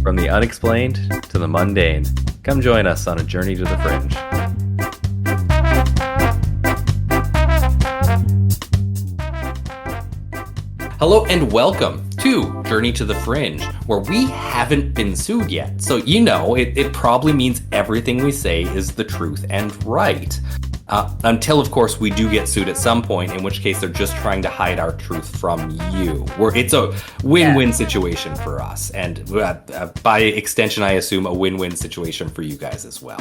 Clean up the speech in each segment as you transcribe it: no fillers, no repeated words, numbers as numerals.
From the unexplained to the mundane, come join us on a journey to the fringe. Hello and welcome to Journey to the Fringe, where we haven't been sued yet. So, it probably means everything we say is the truth and right. Until, of course, we do get sued at some point, in which case they're just trying to hide our truth from you. It's a win-win situation for us, and by extension, I assume a win-win situation for you guys as well.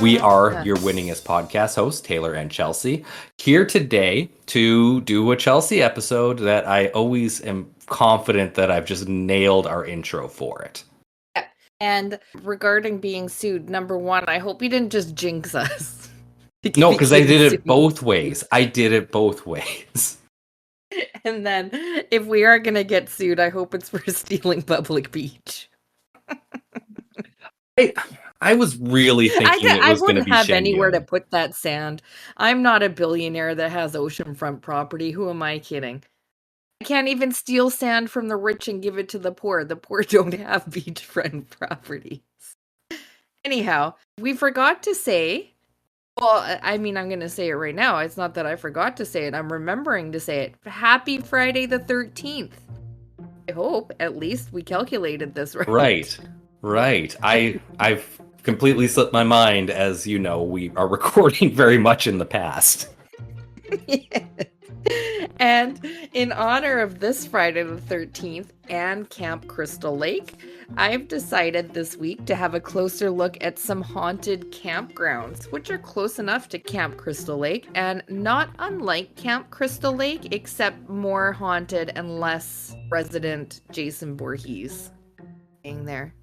We are your winningest podcast hosts, Taylor and Chelsea, here today to do a Chelsea episode that I always am confident that I've just nailed our intro for it. Yeah. And regarding being sued, number one, I hope you didn't just jinx us. No, because I did it both ways. And then, if we are going to get sued, I hope it's for stealing public beach. I was really thinking it was going to be I wouldn't have Shenyang. anywhere to put that sand. I'm not a billionaire that has oceanfront property. Who am I kidding? I can't even steal sand from the rich and give it to the poor. The poor don't have beachfront properties. Anyhow, we forgot to say... Well, I mean, I'm going to say it right now. It's not that I forgot to say it. I'm remembering to say it. Happy Friday the 13th. I hope, at least, we calculated this right. Right. I've completely slipped my mind, as you know, we are recording very much in the past. Yeah. And in honor of this Friday the 13th and Camp Crystal Lake, I've decided this week to have a closer look at some haunted campgrounds, which are close enough to Camp Crystal Lake and not unlike Camp Crystal Lake, except more haunted and less resident Jason Voorhees being there.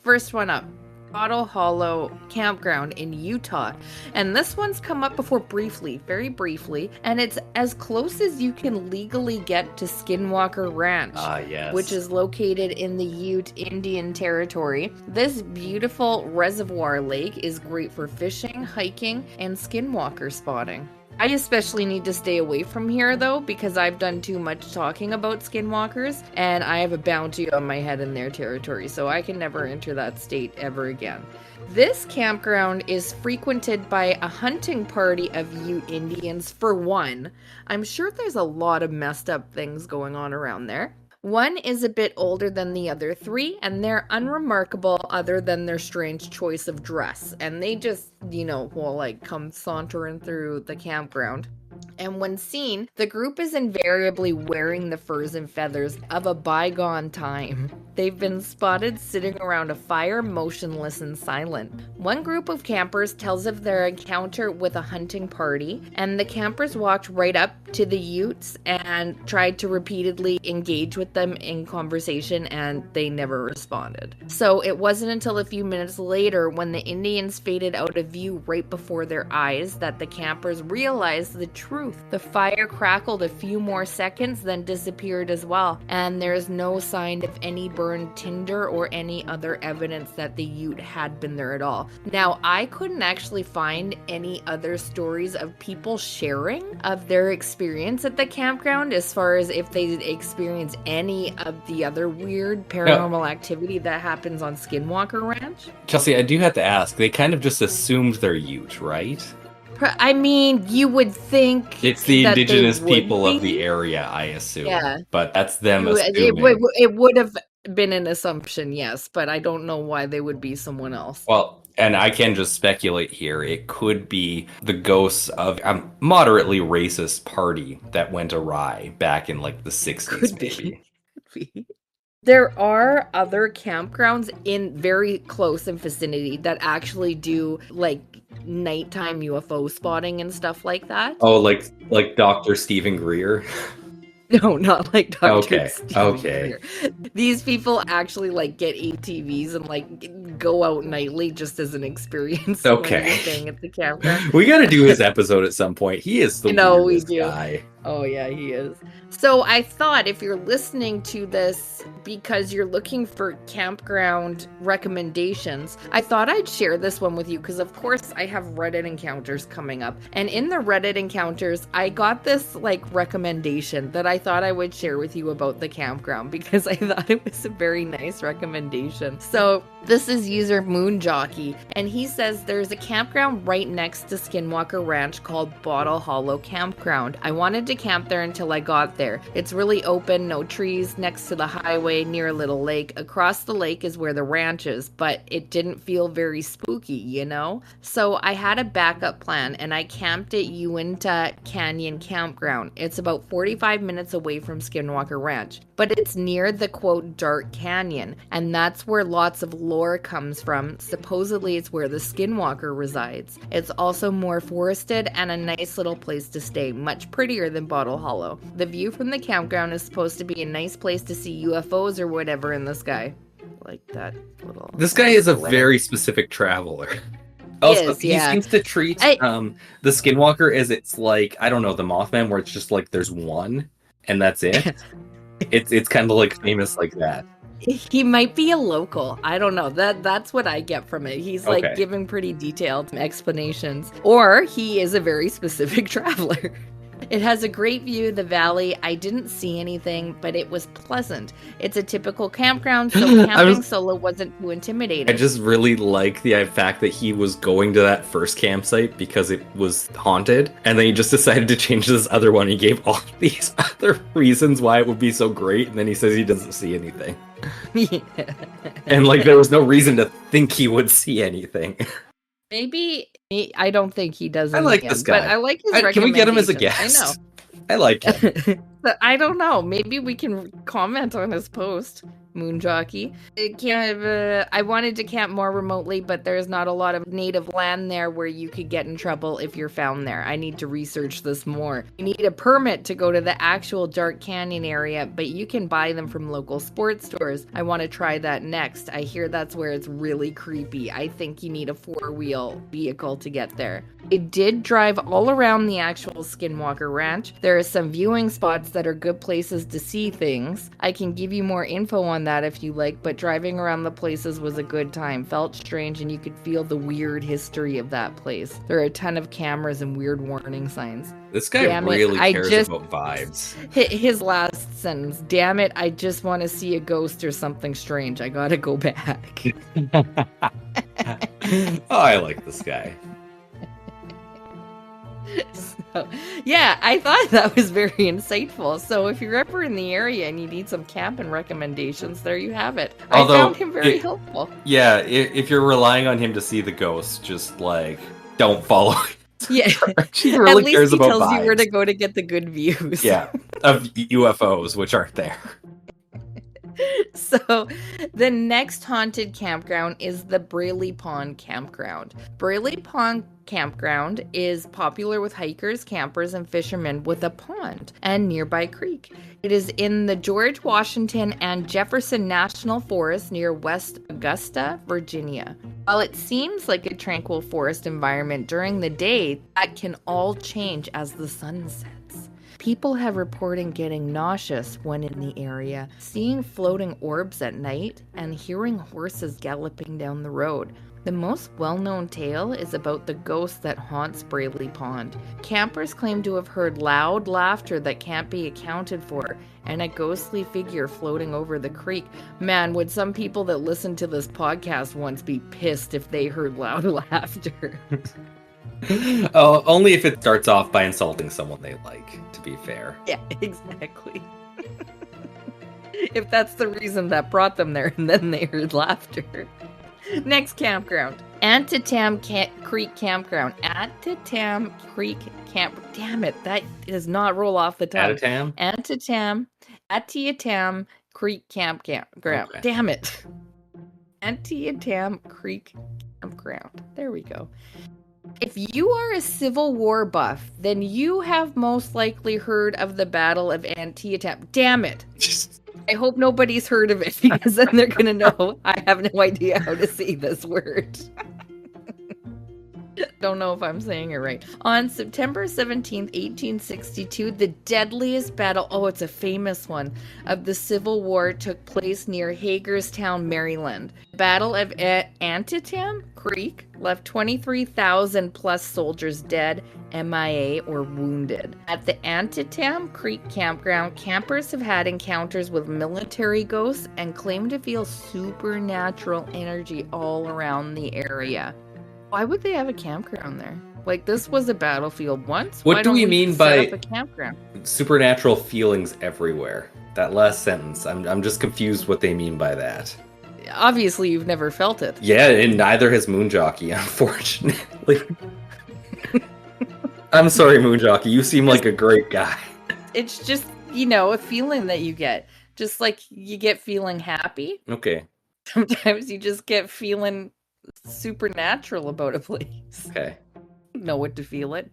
First one up. Bottle Hollow Campground in Utah. And this one's come up before very briefly, and it's as close as you can legally get to Skinwalker Ranch, yes. which is located in the Ute Indian Territory. This beautiful reservoir lake is great for fishing, hiking, and skinwalker spotting. I especially need to stay away from here, though, because I've done too much talking about skinwalkers, and I have a bounty on my head in their territory, so I can never enter that state ever again. This campground is frequented by a hunting party of Ute Indians, for one. I'm sure there's a lot of messed up things going on around there. One is a bit older than the other three, and they're unremarkable other than their strange choice of dress. And they just, come sauntering through the campground. And when seen, the group is invariably wearing the furs and feathers of a bygone time. They've been spotted sitting around a fire, motionless and silent. One group of campers tells of their encounter with a hunting party, and the campers walked right up to the Utes and tried to repeatedly engage with them in conversation, and they never responded. So it wasn't until a few minutes later, when the Indians faded out of view right before their eyes, that the campers realized the truth. The fire crackled a few more seconds, then disappeared as well, and there is no sign of any burned tinder or any other evidence that the Ute had been there at all. Now, I couldn't actually find any other stories of people sharing of their experience at the campground, as far as if they experienced any of the other weird paranormal activity that happens on Skinwalker Ranch. Chelsea, I do have to ask, they kind of just assumed they're Ute, right? I mean, you would think it's the indigenous people of the area, I assume. Yeah. But that's them assuming. It would have been an assumption, yes, but I don't know why they would be someone else. Well, and I can just speculate here. It could be the ghosts of a moderately racist party that went awry back in the 60s, maybe. Could be. There are other campgrounds in very close vicinity that actually do nighttime UFO spotting and stuff like that. Oh, like Dr. Stephen Greer? No, not like Dr. Stephen Okay. Greer. These people actually get ATVs and go out nightly just as an experience. Okay. When they're staying at the campground. We got to do his episode at some point. He is the weirdest guy. Oh, yeah, he is. So I thought if you're listening to this because you're looking for campground recommendations, I thought I'd share this one with you because, of course, I have Reddit encounters coming up. And in the Reddit encounters, I got this recommendation that I thought I would share with you about the campground because I thought it was a very nice recommendation. So this is user Moon Jockey, and he says there's a campground right next to Skinwalker Ranch called Bottle Hollow Campground. I wanted to camp there until I got there. It's really open, no trees, next to the highway, near a little lake. Across the lake is where the ranch is, but it didn't feel very spooky, you know? So I had a backup plan, and I camped at Uinta Canyon Campground. It's about 45 minutes away from Skinwalker Ranch, but it's near the quote dark canyon, and that's where lots of lore comes from. Supposedly it's where the Skinwalker resides. It's also more forested and a nice little place to stay, much prettier than Bottle Hollow. The view from the campground is supposed to be a nice place to see UFOs or whatever in the sky. Like that little... This guy is a very specific traveler. Also, he seems to treat the Skinwalker as it's like, I don't know, the Mothman, where it's just like there's one and that's it. It's kind of like famous like that. He might be a local. I don't know. That's what I get from it. He's like giving pretty detailed explanations. Or he is a very specific traveler. It has a great view of the valley. I didn't see anything, but it was pleasant. It's a typical campground, so camping solo wasn't too intimidating. I just really like the fact that he was going to that first campsite because it was haunted, and then he just decided to change this other one. He gave all these other reasons why it would be so great, and then he says he doesn't see anything. And there was no reason to think he would see anything. Maybe, I don't think he does. I like this guy. But I like his recommendations. Can we get him as a guest? I know. I like him. I don't know. Maybe we can comment on his post, Moon Jockey. I wanted to camp more remotely, but there's not a lot of native land there where you could get in trouble if you're found there. I need to research this more. You need a permit to go to the actual Dark Canyon area, but you can buy them from local sports stores. I want to try that next. I hear that's where it's really creepy. I think you need a 4-wheel vehicle to get there. It did drive all around the actual Skinwalker Ranch. There are some viewing spots that are good places to see things. I can give you more info on that if you like, but driving around the places was a good time. Felt strange, and you could feel the weird history of that place. There are a ton of cameras and weird warning signs. This guy really cares about vibes. His last sentence, damn it, I just want to see a ghost or something strange. I gotta go back. Oh, I like this guy. So, yeah, I thought that was very insightful. So if you're ever in the area and you need some camping recommendations, there you have it. I found him very helpful. Yeah, if you're relying on him to see the ghost, just don't follow him. Yeah, he really cares about vibes. At least he tells you where to go to get the good views. Yeah, of UFOs, which aren't there. So, the next haunted campground is the Braley Pond Campground. Braley Pond Campground is popular with hikers, campers, and fishermen with a pond and nearby creek. It is in the George Washington and Jefferson National Forest near West Augusta, Virginia. While it seems like a tranquil forest environment during the day, that can all change as the sun sets. People have reported getting nauseous when in the area, seeing floating orbs at night, and hearing horses galloping down the road. The most well-known tale is about the ghost that haunts Braley Pond. Campers claim to have heard loud laughter that can't be accounted for, and a ghostly figure floating over the creek. Man, would some people that listen to this podcast once be pissed if they heard loud laughter? Oh, only if it starts off by insulting someone they like, to be fair. Yeah, exactly. If that's the reason that brought them there, and then they heard laughter. Next campground. Antietam Creek Campground. Antietam Creek Camp. Damn it, that does not roll off the tongue. Antietam Creek Campground. Okay. Damn it. Antietam Creek Campground. There we go. If you are a Civil War buff, then you have most likely heard of the Battle of Antietam. Damn it. I hope nobody's heard of it, because then they're going to know I have no idea how to say this word. Don't know if I'm saying it right. On September 17th, 1862, the deadliest battle, oh, it's a famous one, of the Civil War took place near Hagerstown, Maryland. Battle of Antietam Creek left 23,000 plus soldiers dead, MIA, or wounded. At the Antietam Creek campground, campers have had encounters with military ghosts and claim to feel supernatural energy all around the area. Why would they have a campground there? Like, this was a battlefield once. What do we mean by a campground? Supernatural feelings everywhere? That last sentence. I'm just confused what they mean by that. Obviously, you've never felt it. Yeah, and neither has Moonjockey, unfortunately. I'm sorry, Moonjockey. You seem like a great guy. It's just, a feeling that you get. Just like you get feeling happy. Okay. Sometimes you just get feeling supernatural about a place. Okay. Know what to feel it.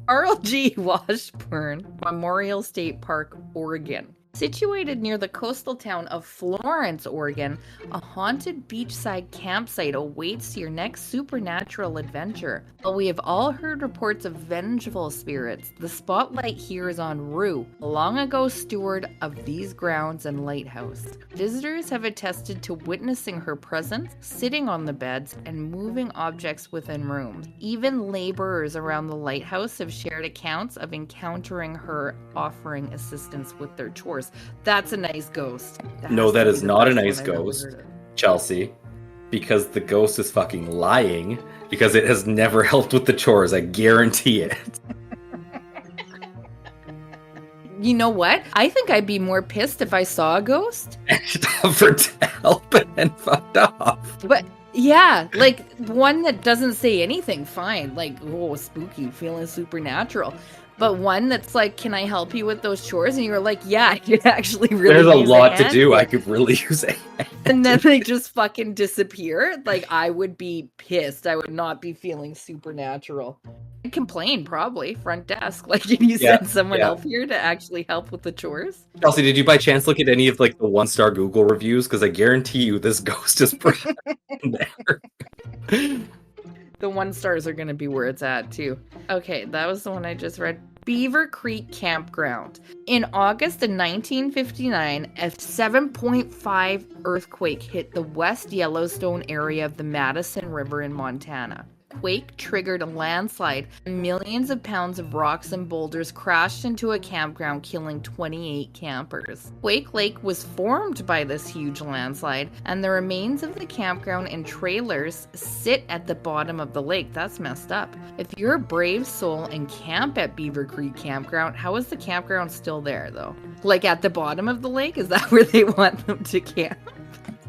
RLG Washburn Memorial State Park, Oregon. Situated near the coastal town of Florence, Oregon, a haunted beachside campsite awaits your next supernatural adventure. While we have all heard reports of vengeful spirits, the spotlight here is on Rue, a long ago steward of these grounds and lighthouse. Visitors have attested to witnessing her presence, sitting on the beds, and moving objects within rooms. Even laborers around the lighthouse have shared accounts of encountering her offering assistance with their chores. That's a nice ghost. No, that is not a nice ghost, Chelsea, because the ghost is fucking lying, because it has never helped with the chores. I guarantee it. You know what? I think I'd be more pissed if I saw a ghost. And offered to help and fucked off. But yeah, like one that doesn't say anything, fine. Like, oh, spooky, feeling supernatural. But one that's like, can I help you with those chores? And you're like, yeah, I could actually really There's a use lot to hand. do. I could really use a hand. And then they just fucking disappear. Like, I would be pissed. I would not be feeling supernatural. I'd complain, probably, front desk. Like, can you send someone else here to actually help with the chores? Chelsea, did you by chance look at any of like the 1-star Google reviews? Because I guarantee you this ghost is pretty there. The 1 stars are going to be where it's at, too. Okay, that was the one I just read. Beaver Creek Campground. In August of 1959, a 7.5 earthquake hit the West Yellowstone area of the Madison River in Montana. Quake triggered a landslide, and millions of pounds of rocks and boulders crashed into a campground, killing 28 campers. Quake Lake was formed by this huge landslide, and the remains of the campground and trailers sit at the bottom of the lake. That's messed up. If you're a brave soul and camp at Beaver Creek Campground, how is the campground still there, though? Like at the bottom of the lake? Is that where they want them to camp?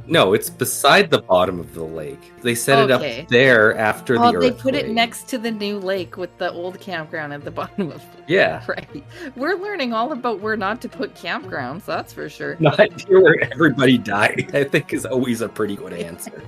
No, it's beside the bottom of the lake. They set it up there after the earthquake. They put it next to the new lake with the old campground at the bottom of it. Yeah. Right. We're learning all about where not to put campgrounds, that's for sure. Not here where everybody died, I think is always a pretty good answer.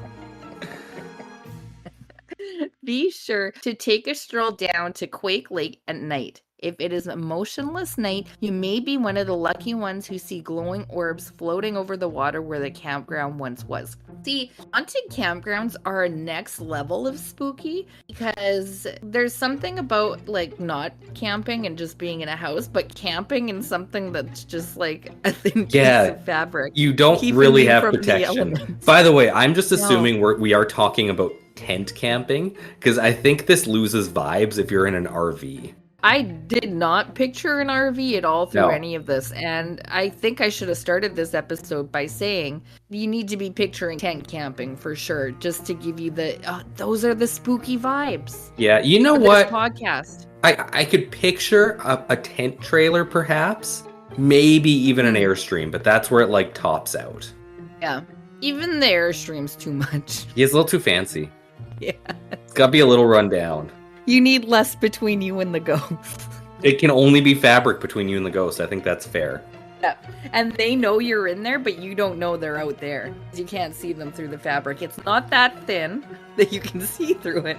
Be sure to take a stroll down to Quake Lake at night. If it is a motionless night, you may be one of the lucky ones who see glowing orbs floating over the water where the campground once was. See, haunted campgrounds are a next level of spooky because there's something about like not camping and just being in a house, but camping in something that's just like a thin piece of fabric. You don't really have protection. By the way, I'm just assuming we are talking about tent camping because I think this loses vibes if you're in an RV. I did not picture an RV at all through any of this, and I think I should have started this episode by saying you need to be picturing tent camping for sure, just to give you the those are the spooky vibes. Yeah, you know what? This podcast. I could picture a tent trailer, perhaps, maybe even an Airstream, but that's where it like tops out. Yeah, even the Airstream's too much. Yeah, it's a little too fancy. Yeah, it's got to be a little run down. You need less between you and the ghost. It can only be fabric between you and the ghost. I think that's fair. Yeah. And they know you're in there, but you don't know they're out there. You can't see them through the fabric. It's not that thin that you can see through it.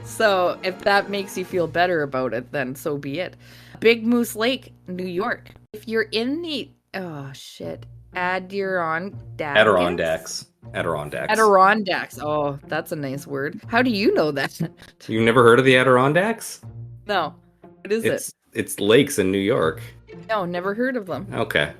So if that makes you feel better about it, then so be it. Big Moose Lake, New York. If you're in the Oh, shit. Adirondacks? Adirondacks. Adirondacks. Oh, that's a nice word. How do you know that? You've never heard of the Adirondacks? No. What is it? It's lakes in New York. No, never heard of them. Okay.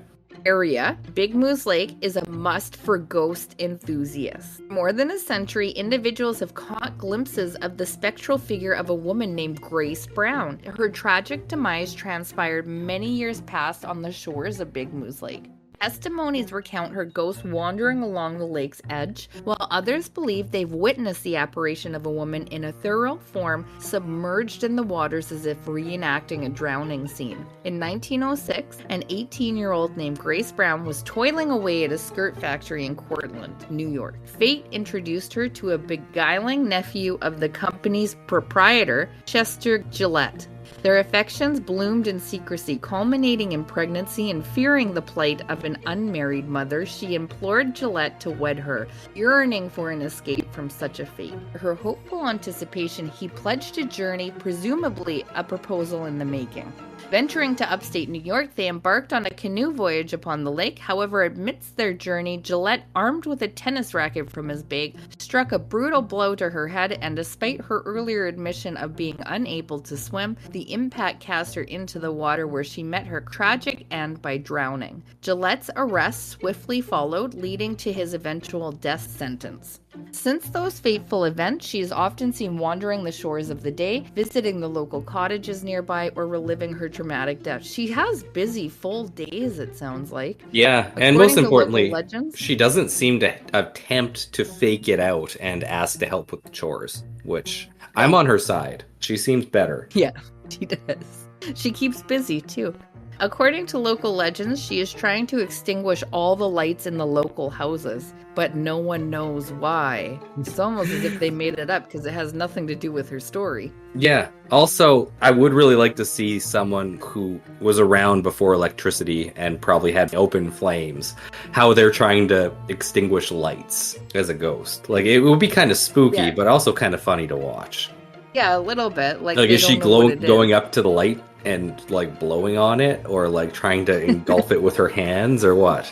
Area, Big Moose Lake is a must for ghost enthusiasts. For more than a century, individuals have caught glimpses of the spectral figure of a woman named Grace Brown. Her tragic demise transpired many years past on the shores of Big Moose Lake. Testimonies recount her ghost wandering along the lake's edge, while others believe they've witnessed the apparition of a woman in a ethereal form submerged in the waters as if reenacting a drowning scene. In 1906, an 18-year-old named Grace Brown was toiling away at a skirt factory in Cortland, New York. Fate introduced her to a beguiling nephew of the company's proprietor, Chester Gillette. Their affections bloomed in secrecy, culminating in pregnancy, and fearing the plight of an unmarried mother, she implored Gillette to wed her, yearning for an escape from such a fate. Her hopeful anticipation, he pledged a journey, presumably a proposal in the making. Venturing to upstate New York, they embarked on a canoe voyage upon the lake. However, amidst their journey, Gillette, armed with a tennis racket from his bag, struck a brutal blow to her head, and despite her earlier admission of being unable to swim, the impact cast her into the water, where she met her tragic end by drowning. Gillette's arrest swiftly followed, leading to his eventual death sentence. Since those fateful events, she is often seen wandering the shores of the day, visiting the local cottages nearby, or reliving her traumatic death. She has busy, full days, it sounds like. Yeah, and most importantly, she doesn't seem to attempt to fake it out and ask to help with the chores, which I'm on her side. She seems better. Yeah, she does. She keeps busy, too. According to local legends, she is trying to extinguish all the lights in the local houses, but no one knows why. It's almost as if they made it up because it has nothing to do with her story. Yeah. Also, I would really like to see someone who was around before electricity and probably had open flames, how they're trying to extinguish lights as a ghost. Like, it would be kind of spooky, but also kind of funny to watch. Yeah, a little bit. Like is she going up to the light and like blowing on it, or like trying to engulf it with her hands, or what?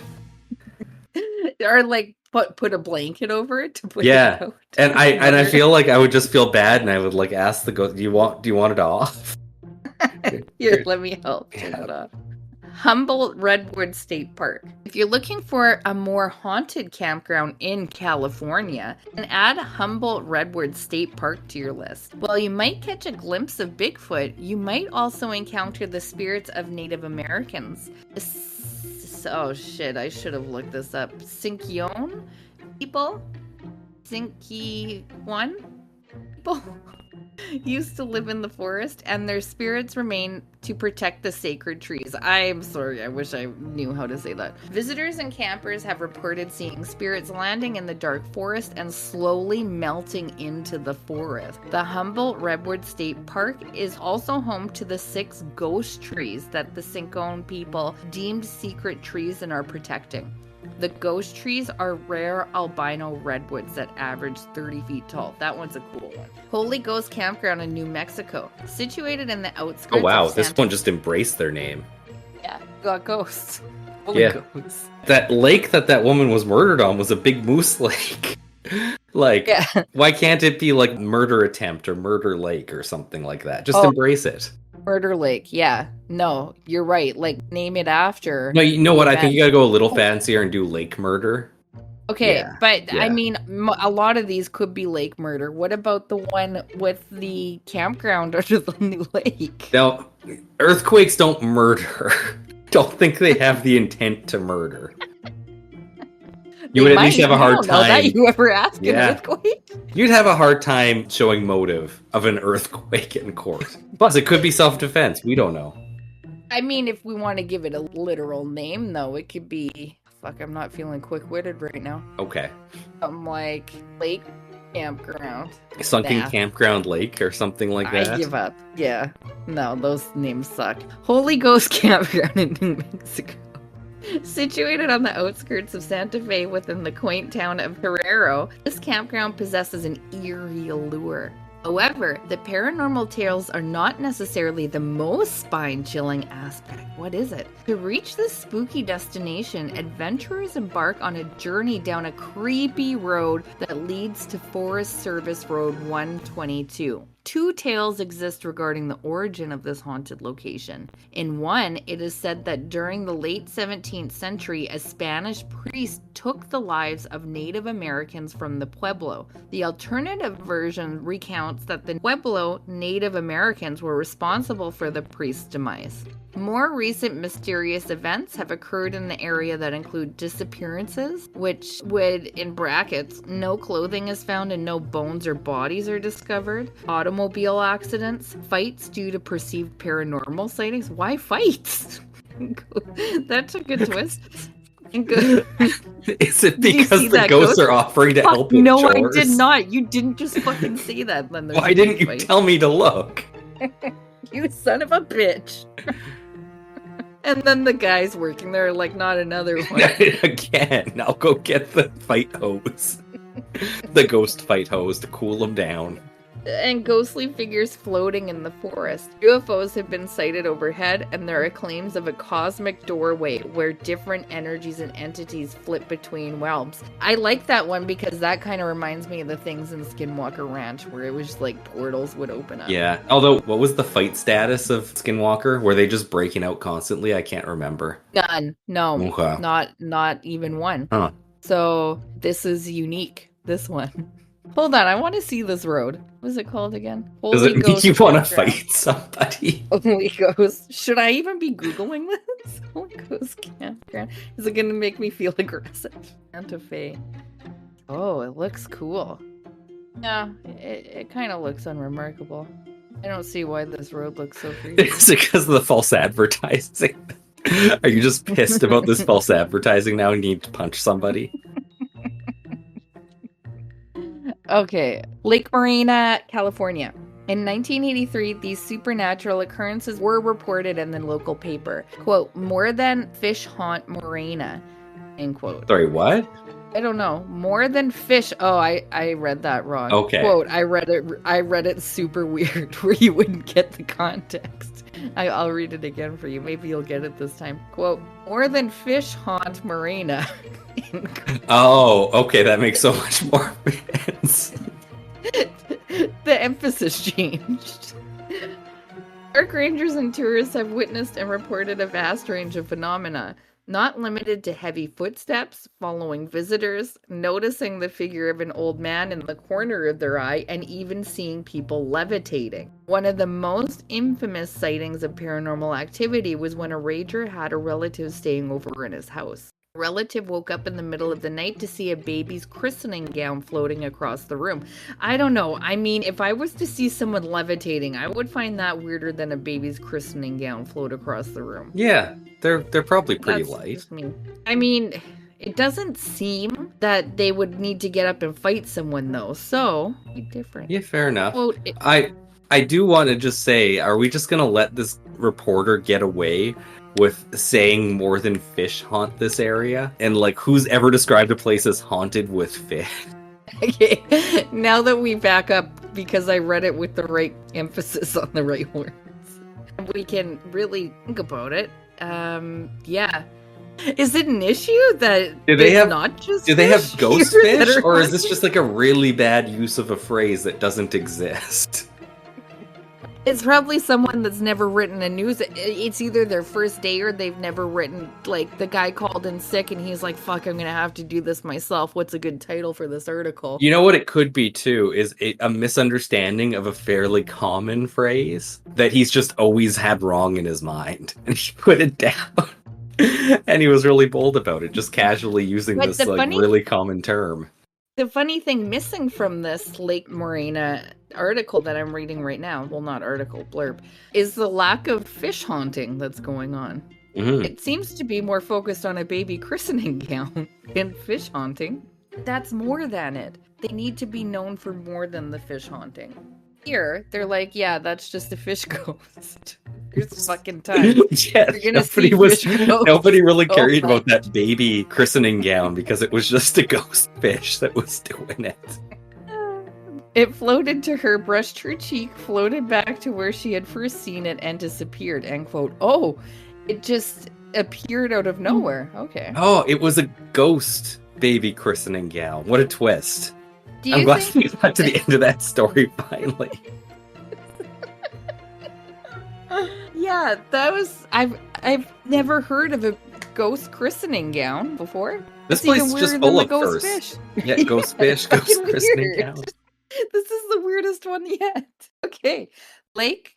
Or like put a blanket over it to put it out. And I feel like I would just feel bad, and I would like ask the ghost, do you want it off? Here, let me help take it off. Humboldt Redwood State Park. If you're looking for a more haunted campground in California, then add Humboldt Redwood State Park to your list. While you might catch a glimpse of Bigfoot, you might also encounter the spirits of Native Americans. Oh shit, I should have looked this up. Sinkyone people? Sinkyone people? Used to live in the forest, and their spirits remain to protect the sacred trees. I'm sorry, I wish I knew how to say that. Visitors and campers have reported seeing spirits landing in the dark forest and slowly melting into the forest. The Humboldt Redwood State Park is also home to the 6 ghost trees that the Sinkyone people deemed secret trees and are protecting. The ghost trees are rare albino redwoods that average 30 feet tall. That one's a cool one. Holy Ghost Campground in New Mexico, situated in the outskirts. Oh wow, this one just embraced their name. Yeah, got ghosts. Holy ghosts. That lake that woman was murdered on was a Big Moose Lake. Why can't it be like Murder Attempt or Murder Lake or something like that? Just embrace it. Murder Lake, yeah. No, you're right. Like, name it after. No, you know what? I think you gotta go a little fancier and do Lake Murder. Okay, I mean, a lot of these could be lake murder. What about the one with the campground under the new lake? No, earthquakes don't murder. Don't think they have the intent to murder. You would at least have a hard time. That you ever ask an earthquake? You'd have a hard time showing motive of an earthquake in court. Plus, it could be self-defense. We don't know. I mean, if we want to give it a literal name, though, it could be... Fuck, I'm not feeling quick-witted right now. Okay. I'm like, Lake Campground. Sunken Campground Lake or something like that. I give up. Yeah. No, those names suck. Holy Ghost Campground in New Mexico. Situated on the outskirts of Santa Fe within the quaint town of Herrero, this campground possesses an eerie allure. However, the paranormal tales are not necessarily the most spine-chilling aspect. What is it? To reach this spooky destination, adventurers embark on a journey down a creepy road that leads to Forest Service Road 122. Two tales exist regarding the origin of this haunted location. In one, it is said that during the late 17th century, a Spanish priest took the lives of Native Americans from the Pueblo. The alternative version recounts that the Pueblo Native Americans were responsible for the priest's demise. More recent mysterious events have occurred in the area that include disappearances, which would, in brackets, no clothing is found and no bones or bodies are discovered, automobile accidents, fights due to perceived paranormal sightings. Why fights? That took a twist. Is it because the ghosts are offering to help with No, chores? I did not. You didn't just fucking say that. Then Why didn't you tell me to look? You son of a bitch. And then the guys working there are like, not another one. Again, I'll go get the fight hose. The ghost fight hose to cool them down. And ghostly figures floating in the forest. UFOs have been sighted overhead, and there are claims of a cosmic doorway where different energies and entities flip between realms. I like that one because that kind of reminds me of the things in Skinwalker Ranch where it was just like portals would open up. Yeah. Although, what was the fight status of Skinwalker? Were they just breaking out constantly? I can't remember. None. No. Okay. Not even one. Huh. So this is unique. This one. Hold on, I want to see this road. What is it called again? Does it mean you want to fight somebody? Holy Ghost. Should I even be Googling this? Holy Ghost campground. Is it going to make me feel aggressive? Santa Fe. Oh, it looks cool. Yeah, it kind of looks unremarkable. I don't see why this road looks so creepy. Is it because of the false advertising? Are you just pissed about this false advertising now and you need to punch somebody? Okay, Lake Marina, California. In 1983, these supernatural occurrences were reported in the local paper. Quote, more than fish haunt Marina, end quote. Sorry, what? I don't know. More than fish. Oh, I read that wrong. Okay. Quote, I read it super weird where you wouldn't get the context. I'll read it again for you. Maybe you'll get it this time. Quote, more than fish haunt Marina. Oh, okay. That makes so much more sense. The emphasis changed. Park rangers and tourists have witnessed and reported a vast range of phenomena, not limited to heavy footsteps, following visitors, noticing the figure of an old man in the corner of their eye, and even seeing people levitating. One of the most infamous sightings of paranormal activity was when a ranger had a relative staying over in his house. A relative woke up in the middle of the night to see a baby's christening gown floating across the room. I don't know. I mean, if I was to see someone levitating, I would find that weirder than a baby's christening gown float across the room. Yeah, they're probably pretty That's light. just me. I mean, it doesn't seem that they would need to get up and fight someone, though, so be different. Yeah, fair enough. Quote, I do want to just say, are we just going to let this reporter get away with saying more than fish haunt this area? And, like, who's ever described a place as haunted with fish? Okay, now that we back up, because I read it with the right emphasis on the right words, we can really think about it. Yeah. Is it an issue that Do they have ghost fish, or is this just like a really bad use of a phrase that doesn't exist? It's probably someone that's never written a news. It's either their first day or they've never written. Like, the guy called in sick and he's like, fuck, I'm gonna have to do this myself. What's a good title for this article? You know what it could be too is a misunderstanding of a fairly common phrase that he's just always had wrong in his mind, and he put it down. And he was really bold about it, just casually using this really common term. The funny thing missing from this Lake Marina article that I'm reading right now, well, not article, blurb, is the lack of fish haunting that's going on. Mm-hmm. It seems to be more focused on a baby christening gown than fish haunting. That's more than it. They need to be known for more than the fish haunting. Here, they're like, yeah, that's just a fish ghost. There's fucking time. Yeah, nobody really cared about that baby christening gown because it was just a ghost fish that was doing it. It floated to her, brushed her cheek, floated back to where she had first seen it, and disappeared, end quote. Oh, it just appeared out of nowhere. Okay. Oh, it was a ghost baby christening gown. What a twist. I'm glad we got to the end of that story finally. Yeah, that was... I've never heard of a ghost christening gown before. This place is just full of ghost fish. Yeah, ghost fish, ghost christening gowns. This is the weirdest one yet. Okay. Lake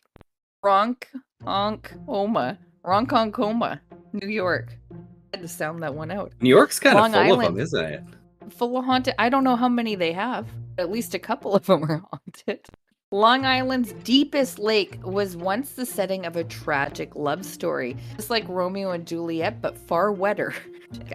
Ronkonkoma, New York. I had to sound that one out. New York's kind of full of them, isn't it? Full of haunted. I don't know how many they have. At least a couple of them are haunted. Long Island's deepest lake was once the setting of a tragic love story, just like Romeo and Juliet, but far wetter.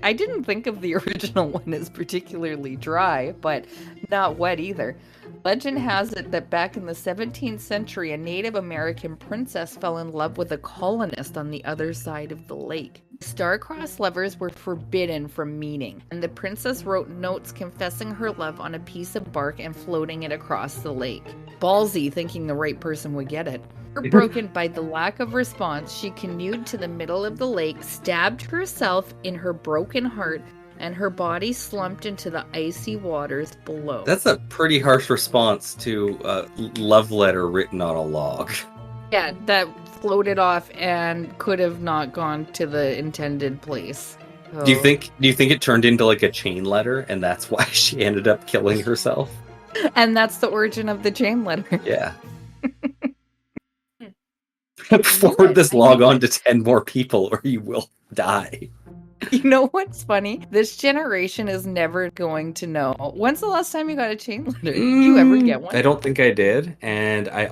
I didn't think of the original one as particularly dry, but not wet either. Legend has it that back in the 17th century, a Native American princess fell in love with a colonist on the other side of the lake. Star-crossed lovers were forbidden from meeting, and the princess wrote notes confessing her love on a piece of bark and floating it across the lake. Ballsy, thinking the right person would get it. Heartbroken by the lack of response, she canoed to the middle of the lake, stabbed herself in her broken heart, and her body slumped into the icy waters below. That's a pretty harsh response to a love letter written on a log. Yeah, that floated off and could have not gone to the intended place. So... Do you think it turned into like a chain letter, and that's why she ended up killing herself? And that's the origin of the chain letter. Yeah. Forward this log on to 10 more people, or you will die. You know what's funny? This generation is never going to know. When's the last time you got a chain letter? Did you ever get one? I don't think I did. And I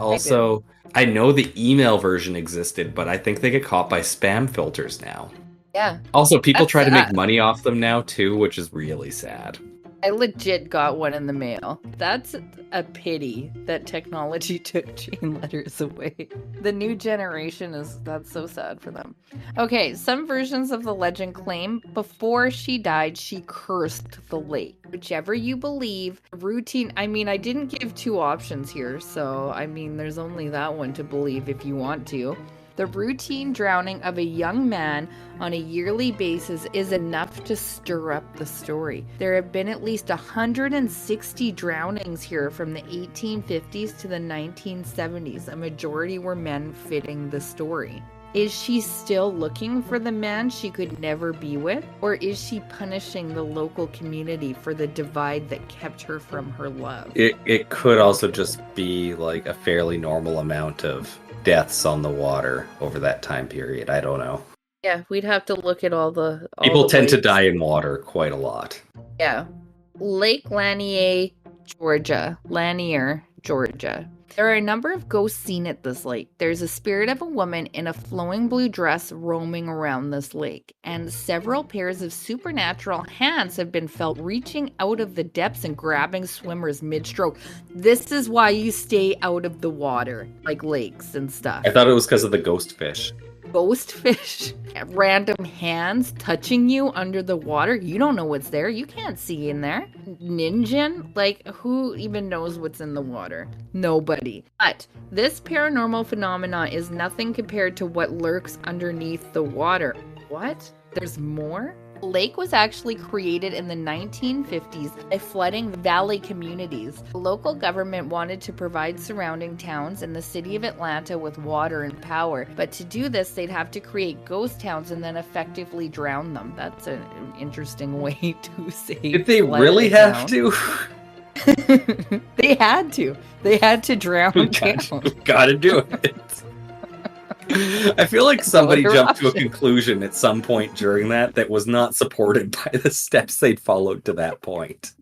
know the email version existed, but I think they get caught by spam filters now. Yeah. Also, people try to make money off them now, too, which is really sad. I legit got one in the mail. That's a pity that technology took chain letters away. The new generation that's so sad for them. Okay, some versions of the legend claim before she died, she cursed the lake. Whichever you believe, routine, I didn't give two options here, so, there's only that one to believe if you want to. The routine drowning of a young man on a yearly basis is enough to stir up the story. There have been at least 160 drownings here from the 1850s to the 1970s. A majority were men fitting the story. Is she still looking for the man she could never be with? Or is she punishing the local community for the divide that kept her from her love? It could also just be like a fairly normal amount of deaths on the water over that time period. I don't know. Yeah, we'd have to look at all people the tend to die in water quite a lot. Yeah. Lake Lanier, Georgia. There are a number of ghosts seen at this lake. There's a spirit of a woman in a flowing blue dress roaming around this lake, and several pairs of supernatural hands have been felt reaching out of the depths and grabbing swimmers mid-stroke. This is why you stay out of the water, like lakes and stuff. I thought it was because of the ghost fish. Ghost fish, random hands touching you under the water. You don't know what's there. You can't see in there. Ninja? Like, who even knows what's in the water? Nobody. But this paranormal phenomena is nothing compared to what lurks underneath the water. What? There's more? The lake was actually created in the 1950s by flooding valley communities. The local government wanted to provide surrounding towns and the city of Atlanta with water and power, but to do this, they'd have to create ghost towns and then effectively drown them. That's an interesting way to say. Did they really have to? They had to. They had to drown towns. Gotta do it. I feel like somebody jumped to a conclusion at some point during that was not supported by the steps they'd followed to that point.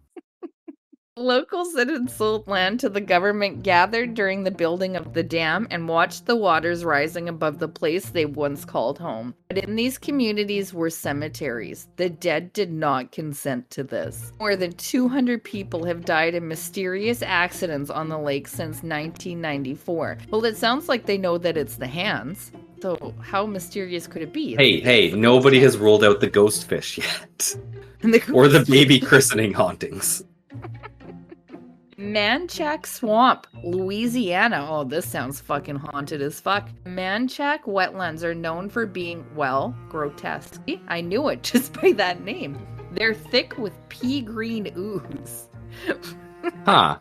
Locals that had sold land to the government gathered during the building of the dam and watched the waters rising above the place they once called home. But in these communities were cemeteries. The dead did not consent to this. More than 200 people have died in mysterious accidents on the lake since 1994. Well, it sounds like they know that it's the hands. So how mysterious could it be? Hey, nobody has ruled out the ghost fish yet. Or the baby christening hauntings. Manchac Swamp, Louisiana. Oh, this sounds fucking haunted as fuck. Manchac wetlands are known for being, well, grotesque. I knew it just by that name. They're thick with pea green ooze. Huh.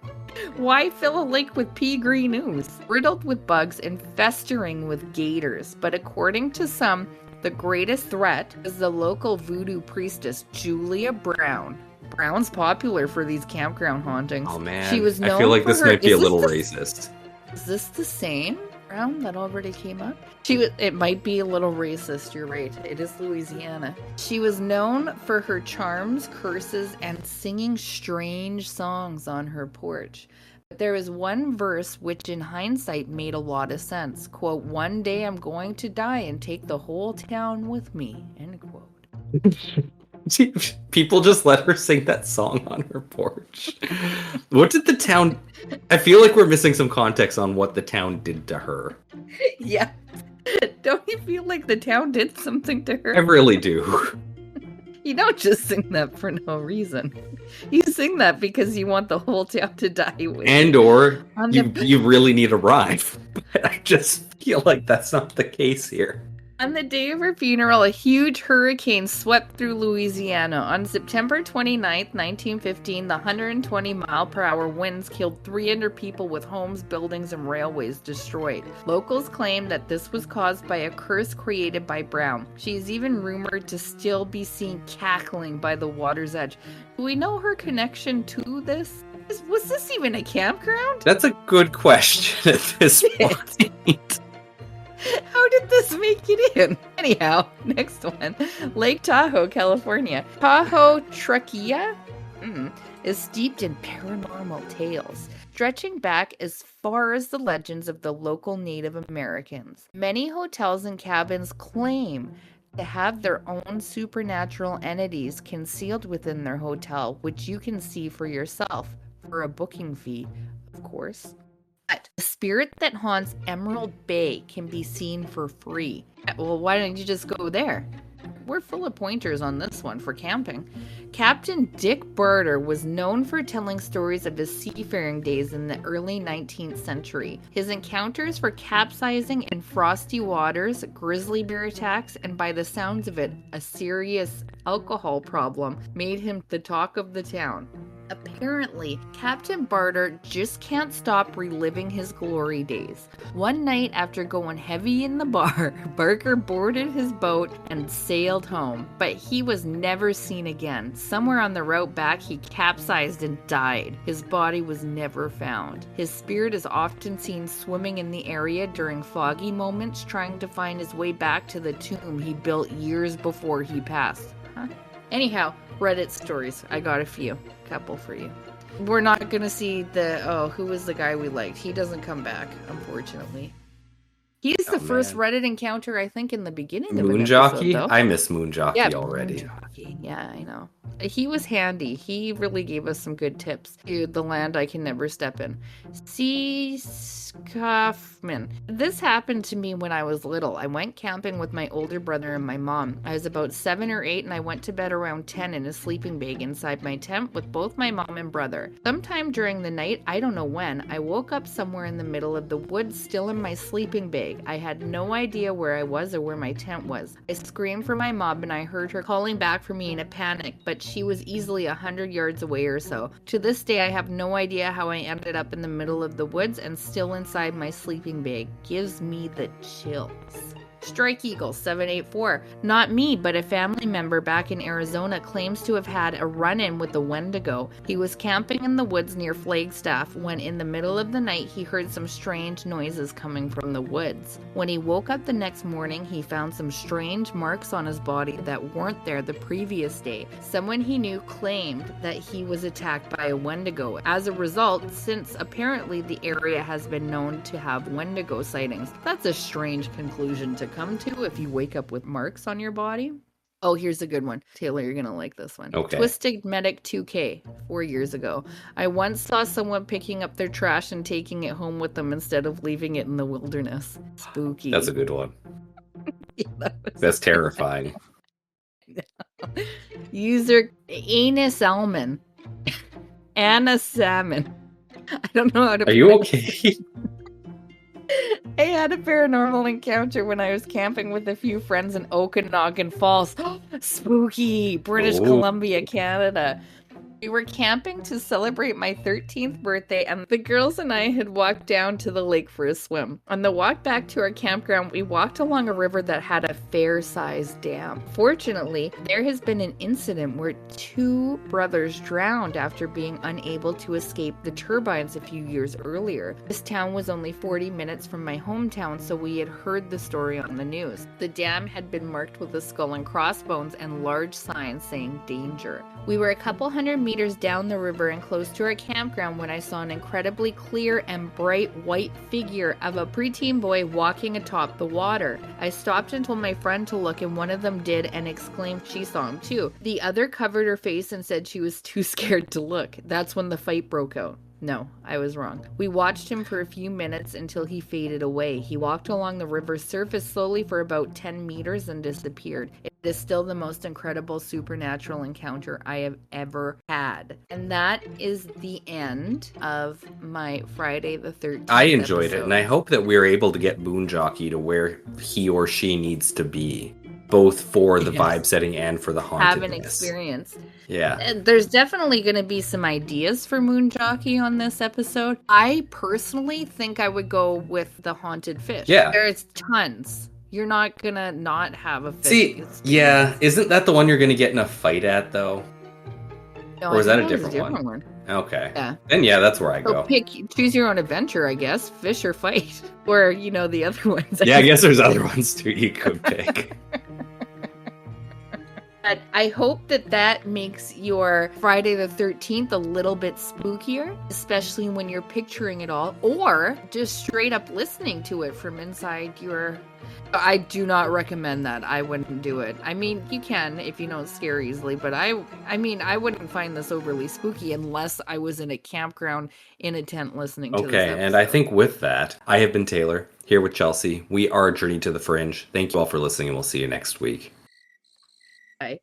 Why fill a lake with pea green ooze? Riddled with bugs and festering with gators. But according to some, the greatest threat is the local voodoo priestess, Julia Brown. Brown's popular for these campground hauntings. Oh man, She was known I feel like for this her... might be a Is little this racist. Is this the same Brown that already came up? It might be a little racist, you're right. It is Louisiana. She was known for her charms, curses, and singing strange songs on her porch. But there is one verse which in hindsight made a lot of sense. Quote, "One day I'm going to die and take the whole town with me." End quote. People just let her sing that song on her porch. What did the town... I feel like we're missing some context on what the town did to her. Yeah. Don't you feel like the town did something to her? I really do. You don't just sing that for no reason. You sing that because you want the whole town to die with And you. or you really need a rhyme. But I just feel like that's not the case here. On the day of her funeral, a huge hurricane swept through Louisiana. On September 29th, 1915, the 120-mile-per-hour winds killed 300 people with homes, buildings, and railways destroyed. Locals claim that this was caused by a curse created by Brown. She is even rumored to still be seen cackling by the water's edge. Do we know her connection to this? Was this even a campground? That's a good question at this point. How did this make it in? Anyhow, next one. Lake Tahoe, California. Tahoe Trachea is steeped in paranormal tales, stretching back as far as the legends of the local Native Americans. Many hotels and cabins claim to have their own supernatural entities concealed within their hotel, which you can see for yourself for a booking fee, of course. The spirit that haunts Emerald Bay can be seen for free. Well, why don't you just go there? We're full of pointers on this one for camping. Captain Dick Barter was known for telling stories of his seafaring days in the early 19th century. His encounters for capsizing in frosty waters, grizzly bear attacks, and by the sounds of it, a serious alcohol problem made him the talk of the town. Apparently, Captain Barter just can't stop reliving his glory days. One night after going heavy in the bar, Barker boarded his boat and sailed home, but he was never seen again. Somewhere on the route back, he capsized and died. His body was never found. His spirit is often seen swimming in the area during foggy moments, trying to find his way back to the tomb he built years before he passed. Anyhow, Reddit stories. I got a couple for you. We're not gonna see who was the guy we liked? He doesn't come back, unfortunately. He's the first Reddit encounter, I think, in the beginning of Moon an Jockey? episode, though. I miss Moon Jockey already. Moon Jockey. Yeah, I know. He was handy. He really gave us some good tips to the land I can never step in. C. Kaufman. This happened to me when I was little. I went camping with my older brother and my mom. I was about 7 or 8 and I went to bed around 10 in a sleeping bag inside my tent with both my mom and brother. Sometime during the night, I don't know when, I woke up somewhere in the middle of the woods still in my sleeping bag. I had no idea where I was or where my tent was. I screamed for my mom and I heard her calling back for me in a panic, but she was easily 100 yards away or so. To this day, I have no idea how I ended up in the middle of the woods and still inside my sleeping bag. Gives me the chills. Strike Eagle 784. Not me, but a family member back in Arizona claims to have had a run-in with a Wendigo. He was camping in the woods near Flagstaff when in the middle of the night he heard some strange noises coming from the woods. When he woke up the next morning, he found some strange marks on his body that weren't there the previous day. Someone he knew claimed that he was attacked by a Wendigo. As a result, since apparently the area has been known to have Wendigo sightings. That's a strange conclusion to come to if you wake up with marks on your body. Oh, here's a good one. Taylor, you're gonna like this one. Okay. Twisted Medic 2K, 4 years ago. I once saw someone picking up their trash and taking it home with them instead of leaving it in the wilderness. Spooky. That's a good one. Yeah, That's terrifying. User Anus Salmon. Anna Salmon. I don't know how to. Are you okay? I had a paranormal encounter when I was camping with a few friends in Okanagan Falls. Spooky! British Oh. Columbia, Canada. We were camping to celebrate my 13th birthday, and the girls and I had walked down to the lake for a swim. On the walk back to our campground, we walked along a river that had a fair-sized dam. Fortunately, there has been an incident where 2 brothers drowned after being unable to escape the turbines a few years earlier. This town was only 40 minutes from my hometown, so we had heard the story on the news. The dam had been marked with a skull and crossbones and large signs saying danger. We were a couple hundred meters down the river and close to our campground when I saw an incredibly clear and bright white figure of a preteen boy walking atop the water. I stopped and told my friend to look, and one of them did and exclaimed she saw him too. The other covered her face and said she was too scared to look. That's when the fight broke out. No, I was wrong. We watched him for a few minutes until he faded away. He walked along the river's surface slowly for about 10 meters and disappeared. It is still the most incredible supernatural encounter I have ever had. And that is the end of my Friday the 13th I enjoyed episode. it, and I hope that we're able to get Boonjockey to where he or she needs to be, both for the vibe setting and for the hauntedness. Have an experience. Yeah. There's definitely going to be some ideas for Moonjockey on this episode. I personally think I would go with the haunted fish. Yeah. There's tons. You're not going to not have a fish. See, yeah, isn't that the one you're going to get in a fight at, though? No, or is I that a think it was different one? Okay. Yeah. Then yeah, that's where I So go. choose your own adventure, I guess. Fish or fight. Or, the other ones. Yeah, I guess there's other ones too you could pick. But I hope that makes your Friday the 13th a little bit spookier, especially when you're picturing it all, or just straight up listening to it from inside your... I do not recommend that. I wouldn't do it. I mean, you can if you don't scare easily, but I wouldn't find this overly spooky unless I was in a campground in a tent listening to this episode. And I think with that, I have been Taylor, here with Chelsea. We are Journey to the Fringe. Thank you all for listening, and we'll see you next week. Bye.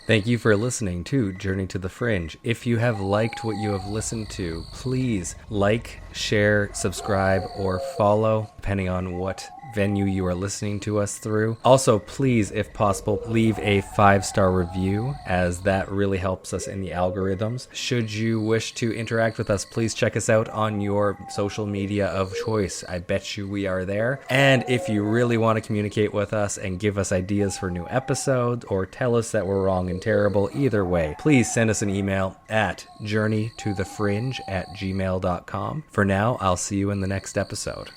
Thank you for listening to Journey to the Fringe. If you have liked what you have listened to, please like, share, subscribe, or follow, depending on what venue you are listening to us through. Also, please, if possible, leave a 5-star review, as that really helps us in the algorithms. Should you wish to interact with us, please check us out on your social media of choice. I bet you we are there. And if you really want to communicate with us and give us ideas for new episodes, or tell us that we're wrong and terrible, either way, please send us an email at journeytothefringe@gmail.com. For now, I'll see you in the next episode.